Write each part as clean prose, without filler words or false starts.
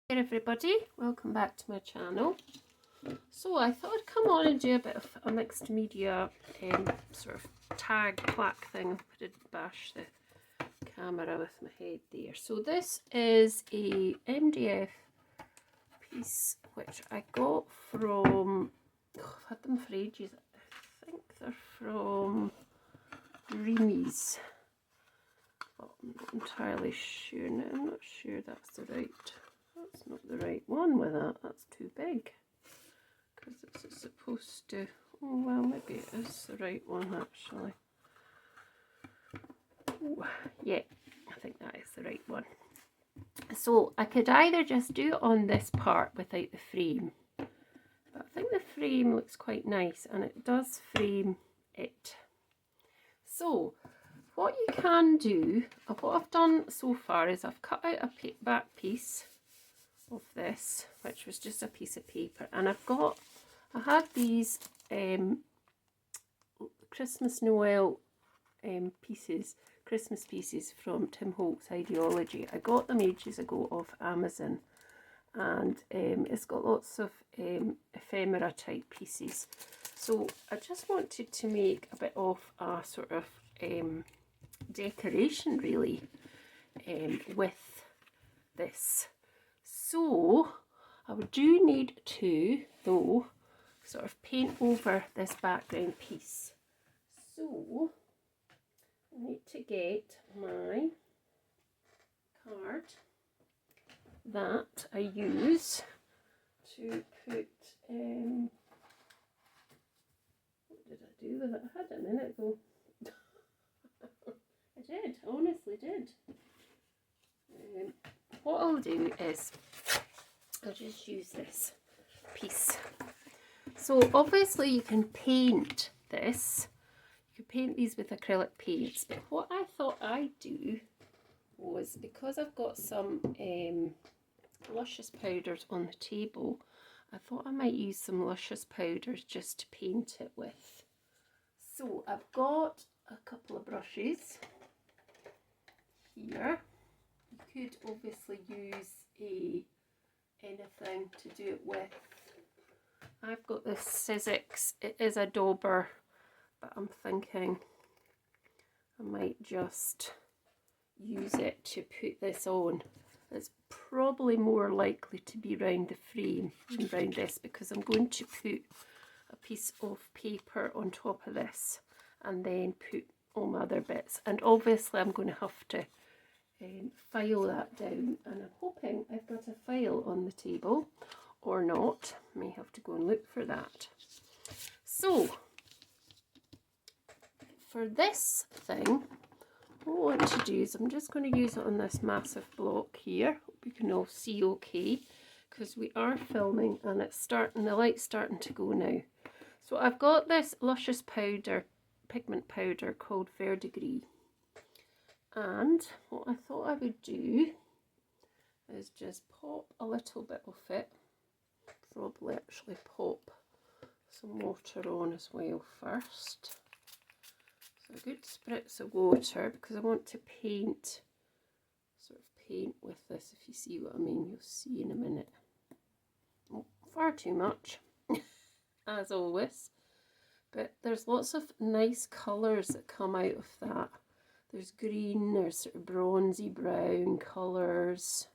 Hey everybody, welcome back to my channel. So I thought I'd come on and do a bit of a mixed media sort of tag plaque thing. I did bash the camera with my head there. So this is a MDF piece which I got from, I've had them for ages, I think they're from Dreamies. But I'm not entirely sure now, I'm not sure that's the right. That's not the right one with that, that's too big. Because it's supposed to, oh well, maybe it is the right one actually. Ooh, yeah, I think that is the right one. So I could either just do it on this part without the frame. But I think the frame looks quite nice and it does frame it. So what you can do, what I've done so far is I've cut out a back piece of this, which was just a piece of paper, and I had these Christmas Noel Christmas pieces from Tim Holtz Ideology. I got them ages ago off Amazon, and it's got lots of ephemera type pieces. So I just wanted to make a bit of a sort of decoration really with this. So I do need to, though, sort of paint over this background piece. So I need to get my card that I use to put, what did I do with it? I had it a minute ago. I did, I honestly did. What I'll do is I'll just use this piece. So obviously you can paint this. You can paint these with acrylic paints, but what I thought I'd do was, because I've got some Luscious Powders on the table, I thought I might use some Luscious Powders just to paint it with. So I've got a couple of brushes here. You could obviously use anything to do it with. I've got this Sizzix. It is a dauber, but I'm thinking I might just use it to put this on. It's probably more likely to be round the frame than round this, because I'm going to put a piece of paper on top of this and then put all my other bits. And obviously I'm going to have to file that down, and I'm hoping I've got a file on the table, or not. May have to go and look for that. So for this thing, what I want to do is I'm just going to use it on this massive block here. Hope you can all see okay, because we are filming and it's starting, the light's starting to go now. So I've got this Luscious powder, pigment powder called Verdigris. And what I thought I would do is just pop a little bit of it, probably actually pop some water on as well first. So a good spritz of water, because I want to paint, sort of paint with this, if you see what I mean. You'll see in a minute. Oh, far too much, as always. But there's lots of nice colours that come out of that. There's green, there's sort of bronzy brown colours.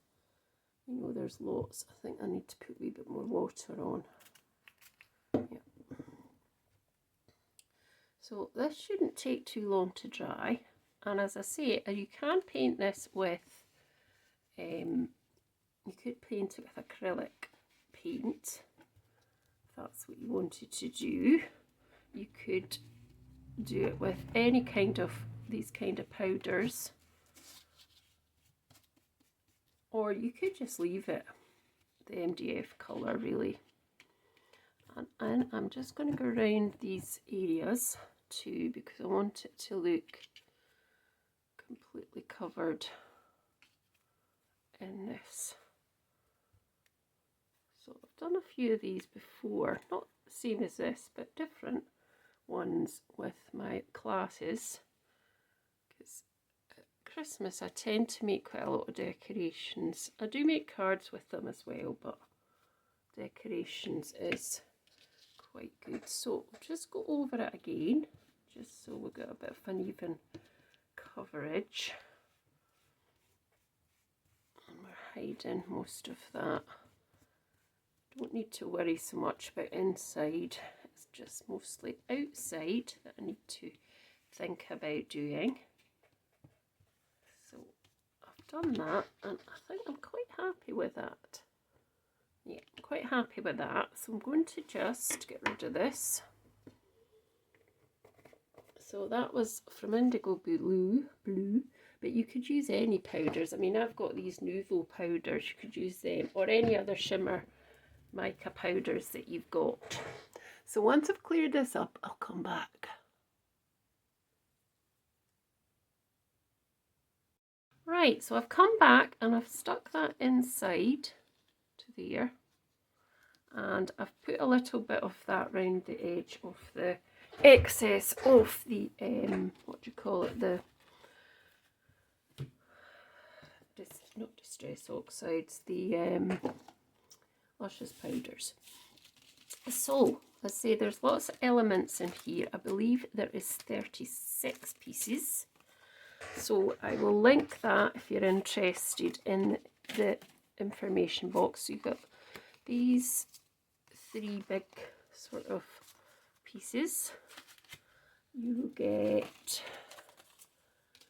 You know, there's lots. I think I need to put a wee bit more water on. Yep. So this shouldn't take too long to dry. And as I say, you can paint this with, you could paint it with acrylic paint, if that's what you wanted to do. You could do it with any kind of, these kind of powders, or you could just leave it the MDF colour really. And I'm just going to go around these areas too, because I want it to look completely covered in this. So I've done a few of these before, not the same as this, but different ones with my classes, because Christmas I tend to make quite a lot of decorations. I do make cards with them as well, but decorations is quite good. So just go over it again, just so we've got a bit of uneven coverage. And we're hiding most of that. Don't need to worry so much about inside. It's just mostly outside that I need to think about doing. So I've done that and I think I'm quite happy with that. Yeah, I'm quite happy with that. So I'm going to just get rid of this. So that was from Indigo Blue, but you could use any powders. I mean, I've got these Nouveau powders. You could use them or any other shimmer mica powders that you've got. So once I've cleared this up, I'll come back. Right, so I've come back and I've stuck that inside to there, and I've put a little bit of that round the edge of the excess of the what do you call it, the not distress oxides, the Luscious Powders. So let's say there's lots of elements in here. I believe there is 36 pieces. So I will link that if you're interested in the information box. So you've got these 3 big sort of pieces. You get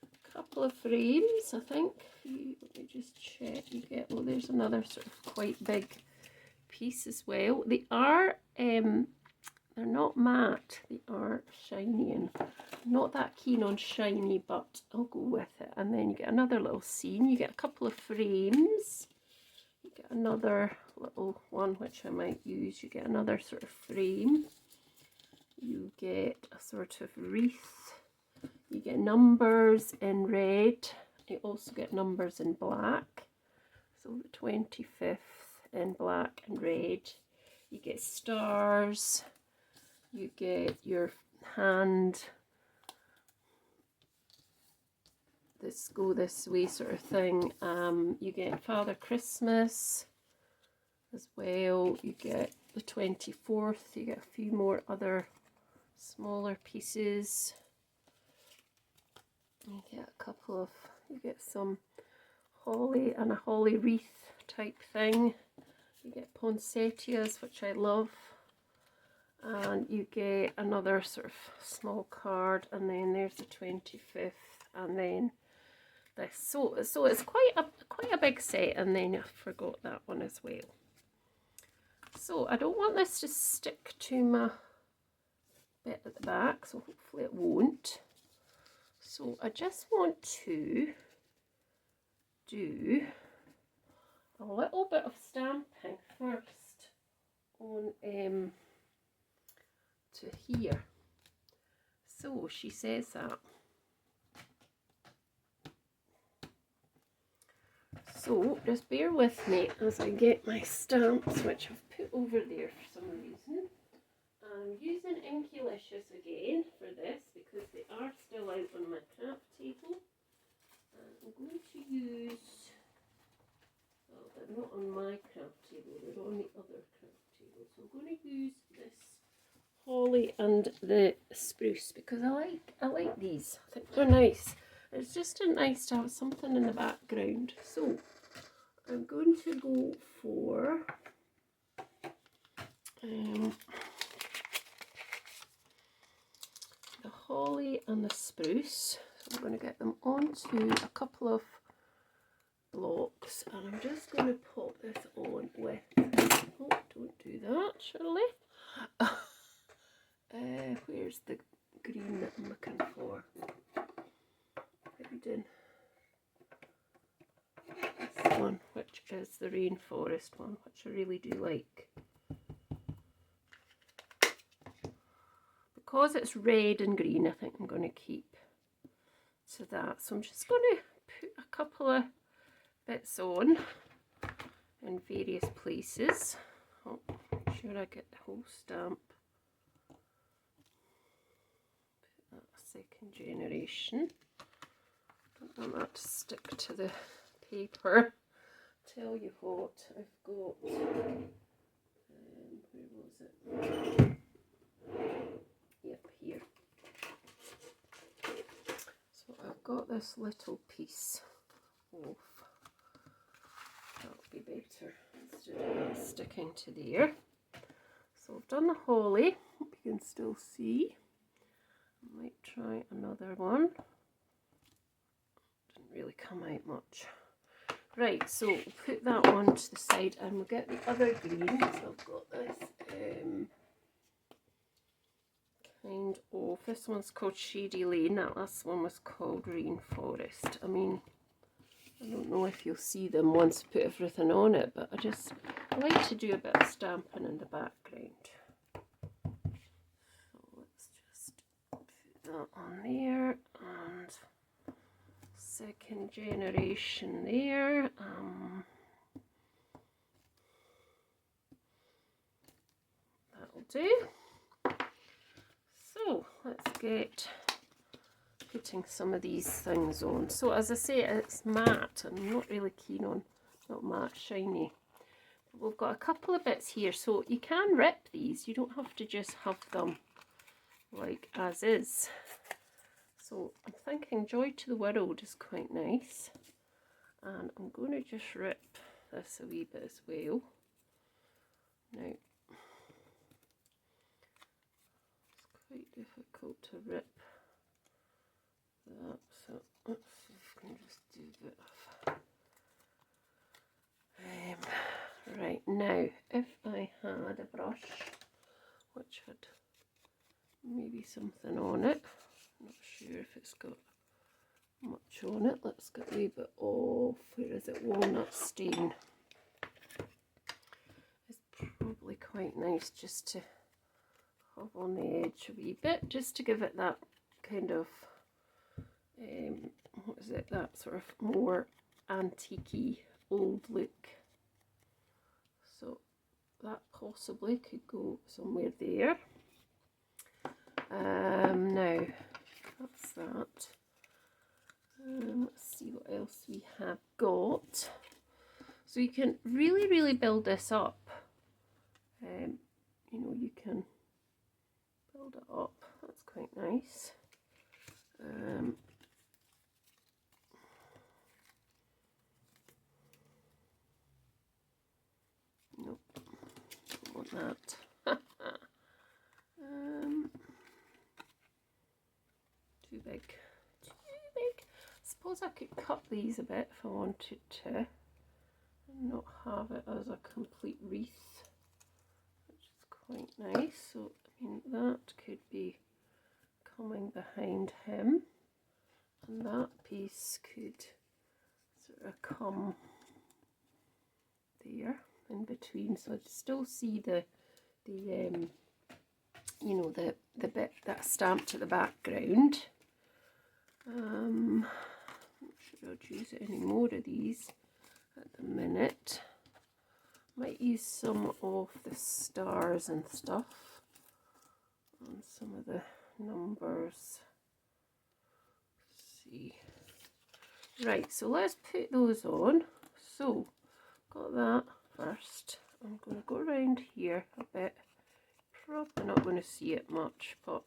a couple of frames, I think. Let me just check. You get, oh, there's another sort of quite big piece as well. They are they're not matte, they are shiny, and I'm not that keen on shiny, but I'll go with it. And then you get another little scene, you get a couple of frames, you get another little one which I might use, you get another sort of frame, you get a sort of wreath, you get numbers in red, you also get numbers in black, so the 25th in black and red, you get stars, you get your hand, this go this way sort of thing, you get Father Christmas as well, you get the 24th, you get a few more other smaller pieces, you get a couple of, you get some holly and a holly wreath type thing, you get poinsettias, which I love, and you get another sort of small card, and then there's the 25th, and then this. So it's quite a big set, and then I forgot that one as well. So I don't want this to stick to my bit at the back, so hopefully it won't. So I just want to do a little bit of stamping first on to here. So she says that. So just bear with me as I get my stamps, which I've put over there for some reason. I'm using Inkylicious again for this because they are still out on my craft table. And I'm going to use, well, they're not on my craft table, they're on the other craft table. So I'm going to use this holly and the spruce because I like these. I think they're nice. It's just nice to have something in the background. So I'm going to go for the holly and the spruce. So I'm going to get them onto a couple of blocks, and I'm just going to pop this on with, oh, don't do that, Shirley. Where's the green that I'm looking for? Hidden. This one, which is the rainforest one, which I really do like. Because it's red and green, I think I'm going to keep to that. So I'm just going to put a couple of bits on in various places. Oh, make sure I get the whole stamp. Put that second generation. Don't want that to stick to the paper. Tell you what, I've got, where was it? Yep, here. So I've got this little piece of, that'll be better instead of that sticking to there. So I've done the holly, hope you can still see. I might try another one. Didn't really come out much. Right, so we'll put that one to the side and we'll get the other green. So I've got this kind of, this one's called Shady Lane, that last one was called Rainforest. I mean, I don't know if you'll see them once I put everything on it, but I like to do a bit of stamping in the background. So let's just put that on there, and second generation there. That'll do. So let's get putting some of these things on. So as I say, it's matte. I'm not really keen on not matte, shiny. But we've got a couple of bits here, so you can rip these. You don't have to just have them like as is. So I'm thinking Joy to the World is quite nice, and I'm going to just rip this a wee bit as well. Now, it's quite difficult to rip that, so let's see if I can just do a bit of... right, now, if I had a brush which had maybe something on it, not sure if it's got much on it. Let's get a wee bit of, where is it, walnut stain. It's probably quite nice just to have on the edge a wee bit, just to give it that kind of, what is it, that sort of more antique-y old look. So that possibly could go somewhere there. Now, that's that. Let's see what else we have got. So you can really build this up. You know, you can build it up. That's quite nice. Nope, don't want that. Too big. Too big. I suppose I could cut these a bit if I wanted to, and not have it as a complete wreath, which is quite nice. So I mean, that could be coming behind him, and that piece could sort of come there in between, so I'd still see the you know, the bit that's stamped at the background. Not sure I'd use any more of these at the minute. Might use some of the stars and stuff and some of the numbers. Let's see. Right, so let's put those on. So, got that first. I'm going to go around here a bit. Probably not going to see it much, but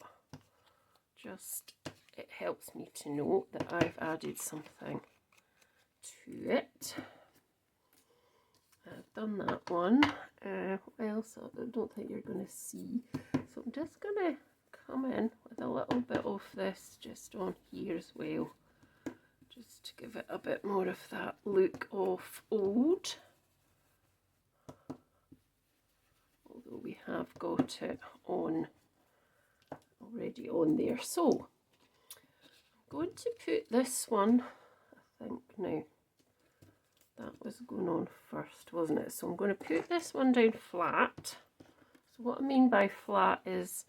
just it helps me to note that I've added something to it. I've done that one. What else? I don't think you're going to see. So I'm just going to come in with a little bit of this just on here as well, just to give it a bit more of that look of old. Although we have got it on already on there. So I'm going to put this one, I think now, that was going on first, wasn't it? So I'm going to put this one down flat. So what I mean by flat is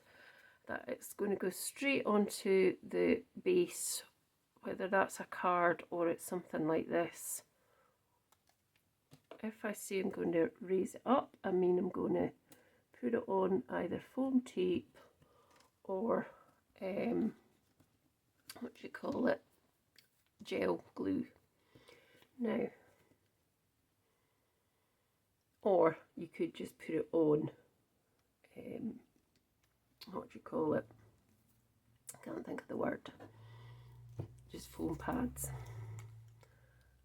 that it's going to go straight onto the base, whether that's a card or it's something like this. If I say I'm going to raise it up, I mean I'm going to put it on either foam tape or what do you call it, gel glue. Now, or you could just put it on, what do you call it? I can't think of the word. Just foam pads.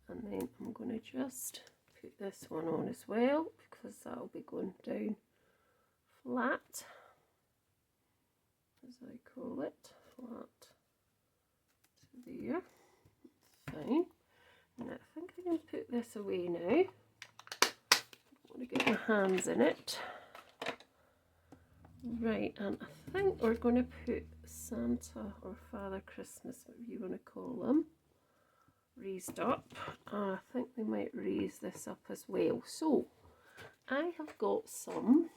And then I'm going to just put this one on as well, because that'll be going down flat, as I call it, flat to there. Fine. Now I think I can put this away now. I want to get my hands in it. Right, and I think we're going to put Santa or Father Christmas, whatever you want to call them, raised up. I think we might raise this up as well. So I have got some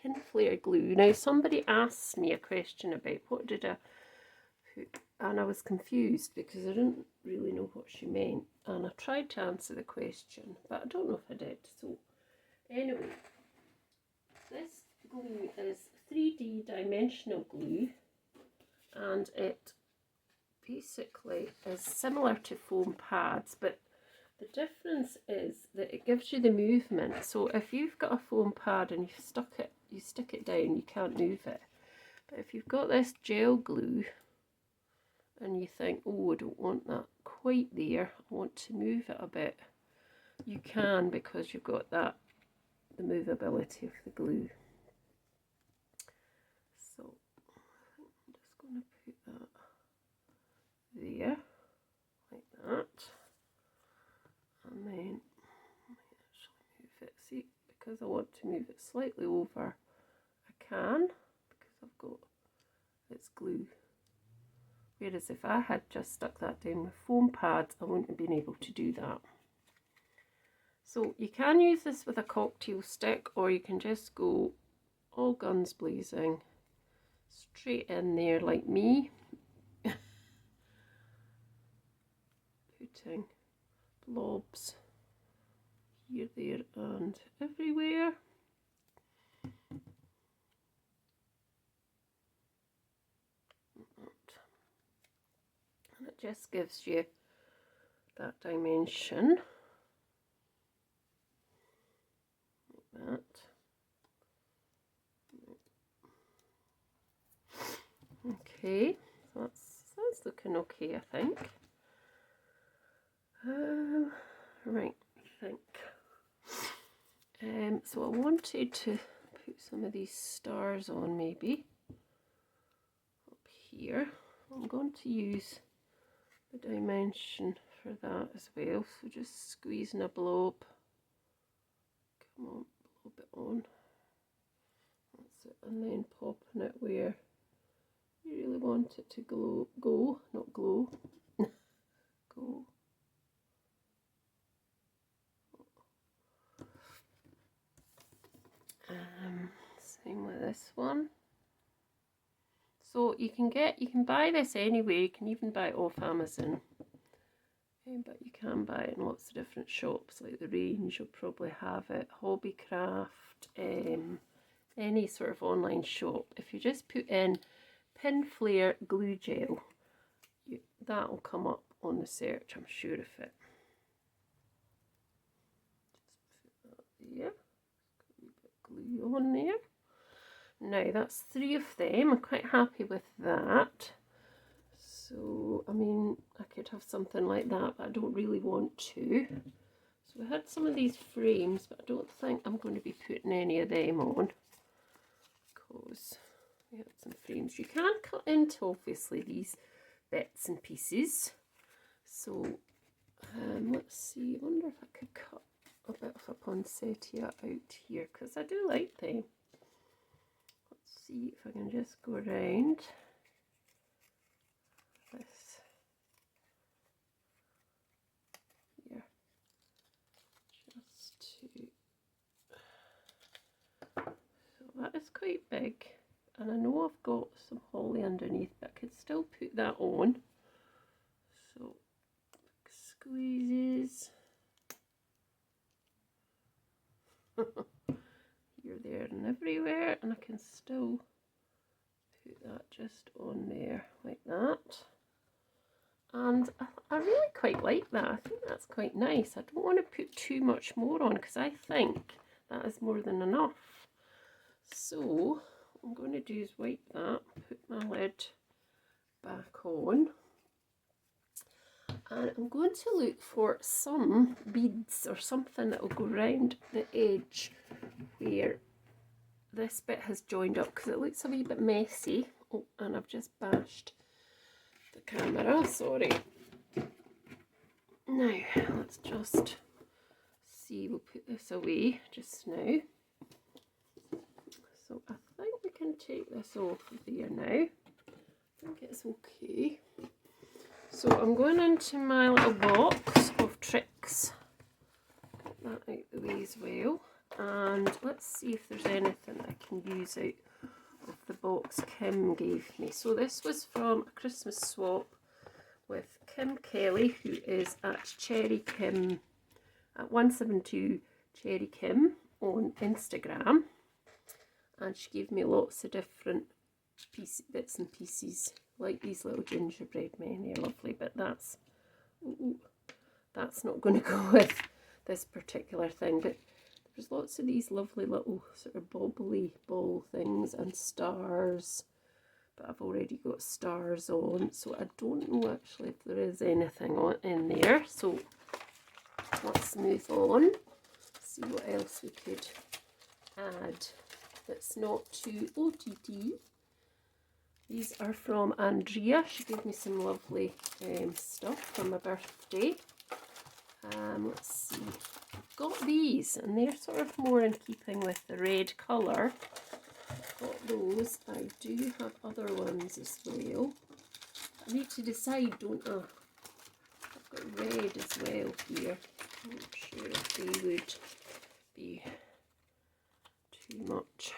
pin flare glue. Now somebody asked me a question about what did I put, and I was confused because I didn't really know what she meant, and I tried to answer the question but I don't know if I did. So anyway, this glue is 3D dimensional glue, and it basically is similar to foam pads, but the difference is that it gives you the movement. So if you've got a foam pad and you stick it down, you can't move it. But if you've got this gel glue and you think, oh, I don't want that quite there, I want to move it a bit, you can, because you've got that, the movability of the glue. So I think I'm just going to put that there, like that. And then I might actually move it, see, because I want to move it slightly over, I can, because I've got its glue. Whereas if I had just stuck that down with foam pads, I wouldn't have been able to do that. So you can use this with a cocktail stick, or you can just go all guns blazing, straight in there like me, putting blobs here, there and everywhere. And it just gives you that dimension, like that. Okay, so that's looking okay, I think. Right, I think. So I wanted to put some of these stars on maybe up here. I'm going to use the dimension for that as well. So just squeezing a blob. Come on, blob it on. That's it. And then popping it where you really want it to go, not glow, go. Same with this one. So you can buy this anywhere. You can even buy it off Amazon, but you can buy it in lots of different shops, like the Range will probably have it, Hobbycraft, any sort of online shop. If you just put in pin flare glue gel, that will come up on the search, I'm sure of it. Just put that there, a wee bit of glue on there. Now that's 3 of them. I'm quite happy with that. So I mean, I could have something like that, but I don't really want to. So we had some of these frames, but I don't think I'm going to be putting any of them on, because we had some frames. You can cut into obviously these bits and pieces. So let's see, I wonder if I could cut a bit of a poinsettia out here, because I do like them. Let's see if I can just go around this here, just to, so that is quite big, and I know I've got some holly underneath, but I could still put that on. So squeezes here, there and everywhere, and I can still put that just on there like that. And I I really quite like that. I think that's quite nice. I don't want to put too much more on because I think that is more than enough. So what I'm going to do is wipe that, put my lid back on. And I'm going to look for some beads or something that will go around the edge where this bit has joined up, because it looks a wee bit messy. Oh, and I've just bashed the camera, sorry. Now, let's just see, we'll put this away just now. So I think we can take this off of there now. I think it's okay. So I'm going into my little box of tricks. Get that out the way as well. And let's see if there's anything I can use out of the box Kim gave me. So this was from a Christmas swap with Kim Kelly, who is at Cherry Kim, at 172 Cherry Kim on Instagram. And she gave me lots of different bits and pieces, like these little gingerbread men. They're lovely, but that's not going to go with this particular thing. But there's lots of these lovely little sort of bobbly ball things and stars, but I've already got stars on, so I don't know actually if there is anything in there. So let's move on, see what else we could add that's not too OTT. These are from Andrea. She gave me some lovely stuff for my birthday. Let's see. I've got these, and they're sort of more in keeping with the red colour. I've got those. I do have other ones as well. I need to decide, don't I? I've got red as well here. I'm not sure if they would be too much.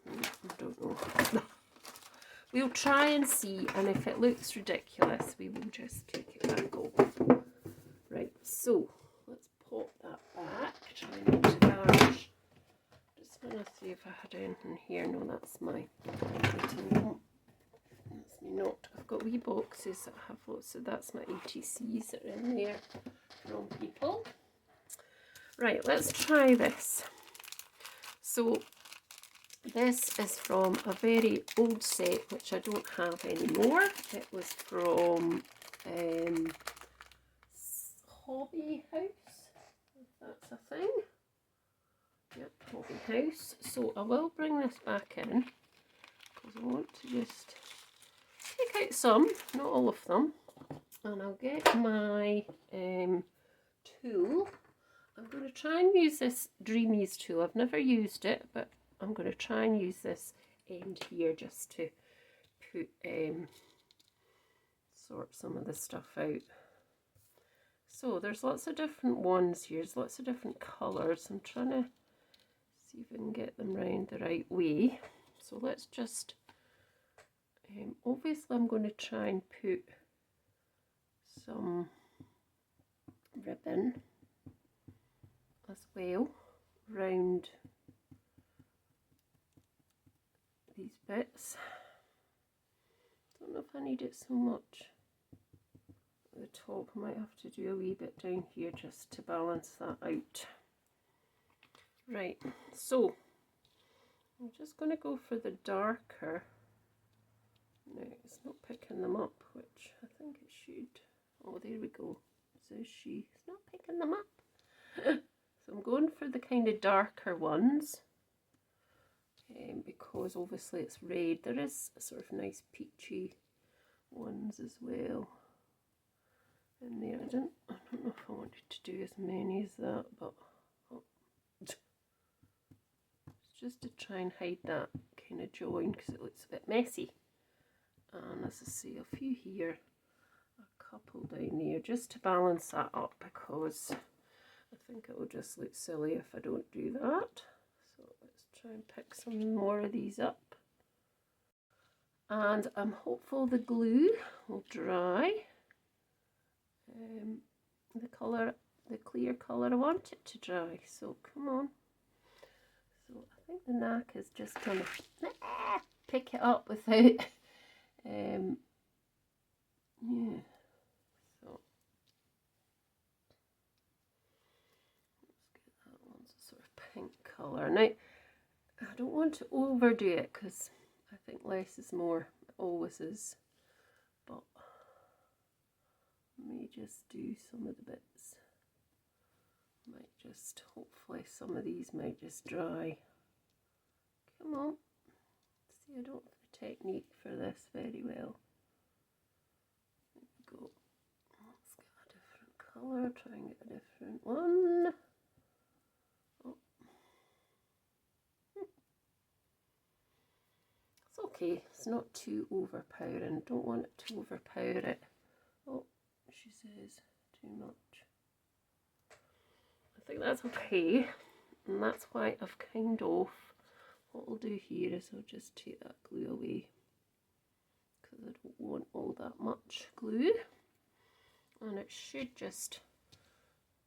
I don't know. We'll try and see, and if it looks ridiculous, we will just take it back off. Right, so let's pop that back. Try not to damage. Just going to see if I had anything here. No, that's my item. That's me not. I've got wee boxes that have lots of, that's my ATCs that are in there from people. Right, let's try this. So this is from a very old set, which I don't have anymore. It was from Hobby House, if that's a thing. Yep, Hobby House. So I will bring this back in, because I want to just take out some, not all of them. And I'll get my tool. I'm going to try and use this Dreamies tool. I've never used it, but I'm going to try and use this end here just to put sort some of the stuff out. So there's lots of different ones here. There's lots of different colours. I'm trying to see if I can get them round the right way. So let's just obviously I'm going to try and put some ribbon as well round these bits. Don't know if I need it so much at the top. I might have to do a wee bit down here just to balance that out. Right, so I'm just going to go for the darker. No, it's not picking them up, which I think it should. Oh, there we go. Says she. It's not picking them up. So I'm going for the kind of darker ones. Because obviously it's red. There is sort of nice peachy ones as well in there. I don't know if I wanted to do as many as that, but it's just to try and hide that kind of join because it looks a bit messy. And as I say, a few here, a couple down there, just to balance that up, because I think it will just look silly if I don't do that. So let's try and pick some more of these up. And I'm hopeful the glue will dry. The colour, the clear colour, I want it to dry, so come on. So I think the knack is just kind of pick it up without, yeah. So colour. Now, I don't want to overdo it because I think less is more. It always is. But let me just do some of the bits. Might just, hopefully some of these might just dry. Come on. See, I don't have the technique for this very well. There we go. Let's get a different colour, try and get a different one. Oh. It's okay, it's not too overpowering. Don't want it to overpower it. Oh, she says too much. I think that's okay, and that's why I've kind of, what I'll do here is I'll just take that glue away because I don't want all that much glue, and it should just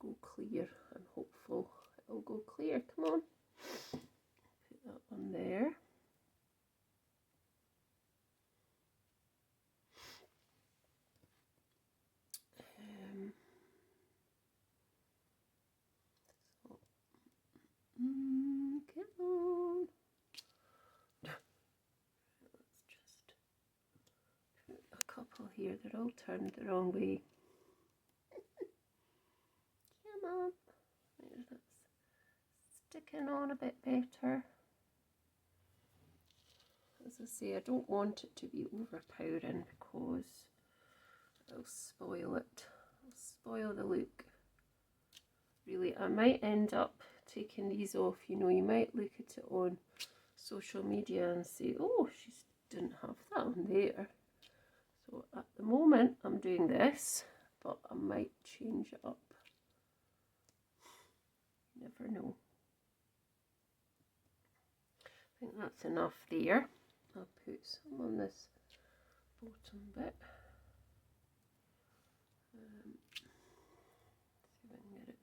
go clear. I'm hopeful it'll go clear. Come on, put that on there. Come on. Let's just put a couple here. They're all turned the wrong way. Come on. There, that's sticking on a bit better. As I say, I don't want it to be overpowering because it'll spoil it. It'll spoil the look. Really, I might end up taking these off. You know, you might look at it on social media and say, oh, she didn't have that on there. So at the moment I'm doing this, but I might change it up. You never know. I think that's enough there. I'll put some on this bottom bit. See if I can get it.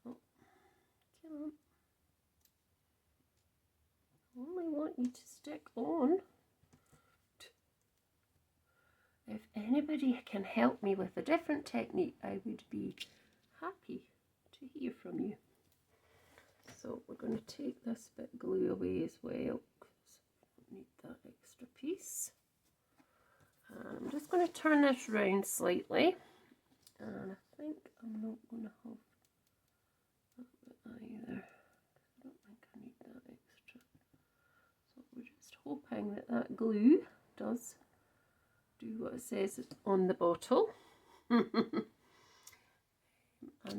Oh, come on. I only want you to stick on. If anybody can help me with a different technique, I would be happy to hear from you. So we're going to take this bit of glue away as well because I don't need that extra piece. And I'm just going to turn this round slightly, and I think I'm not going to have that bit either. I don't think I need that extra. So we're just hoping that that glue does do what it says on the bottle and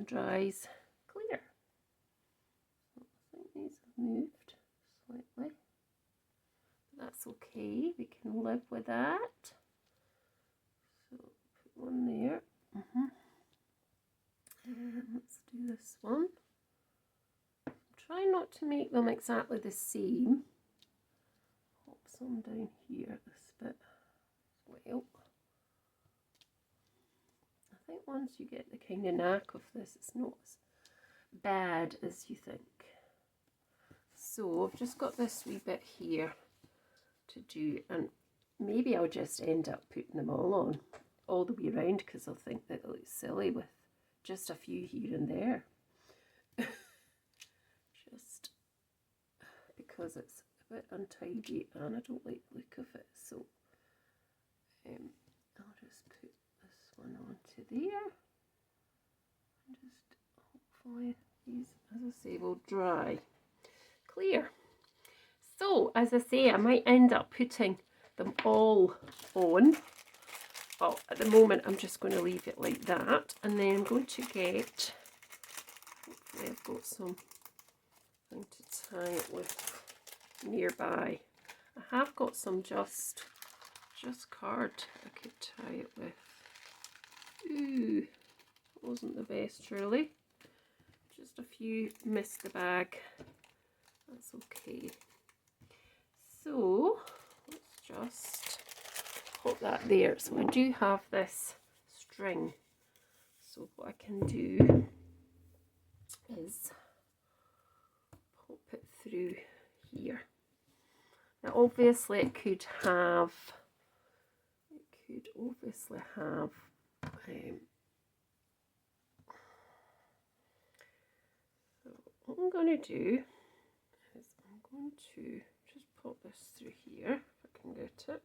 dries clear. So I think these have moved slightly. That's okay, we can live with that. So put one there. And let's do this one. Try not to make them exactly the same. Pop some down here, this bit as well. I think once you get the kind of knack of this, it's not as bad as you think. So I've just got this wee bit here to do, and maybe I'll just end up putting them all the way around because I'll think that it looks silly with just a few here and there. Just because it's a bit untidy and I don't like the look of it, so I'll just put this one onto there and just hopefully these, as I say, will dry clear. So as I say, I might end up putting them all on. Well, at the moment I'm just going to leave it like that, and then I'm going to get, hopefully I've got something to tie it with nearby. I have got some just card I could tie it with. Ooh, wasn't the best really. Just a few missed the bag. That's okay. So let's just put that there. So I do have this string. So what I can do is pop it through here. Now obviously it could obviously have so what I'm going to do to just pop this through here if I can get it.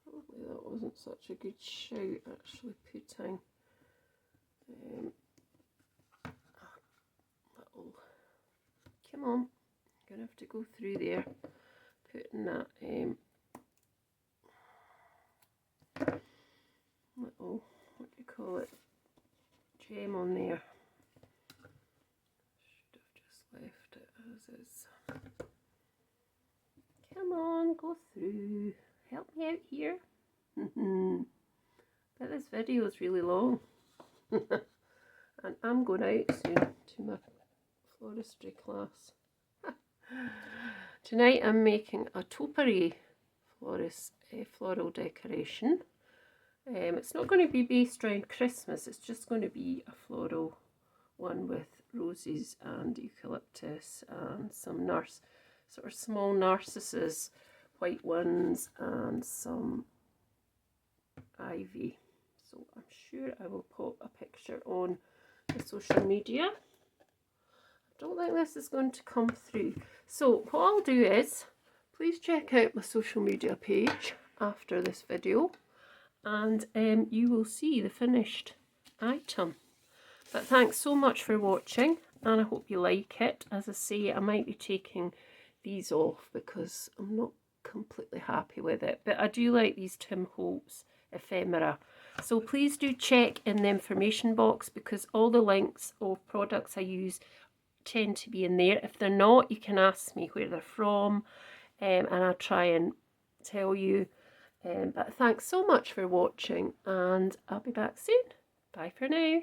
Probably that wasn't such a good shout, actually putting little, come on, I'm gonna have to go through there, putting that little, what do you call it, gem on there. Should have just left it as is. Come on, go through. Help me out here. But this video is really long. And I'm going out soon to my floristry class. Tonight I'm making a topiary floral decoration. It's not going to be based around Christmas, it's just going to be a floral one with roses and eucalyptus and some sort of small narcissus, white ones, and some ivy. So I'm sure I will pop a picture on the social media. I don't think this is going to come through. So what I'll do is, please check out my social media page after this video, and you will see the finished item. But thanks so much for watching, and I hope you like it. As I say, I might be taking these off because I'm not completely happy with it, but I do like these Tim Holtz Ephemera. So please do check in the information box, because all the links of products I use tend to be in there. If they're not, you can ask me where they're from, and I'll try and tell you. But thanks so much for watching, and I'll be back soon. Bye for now.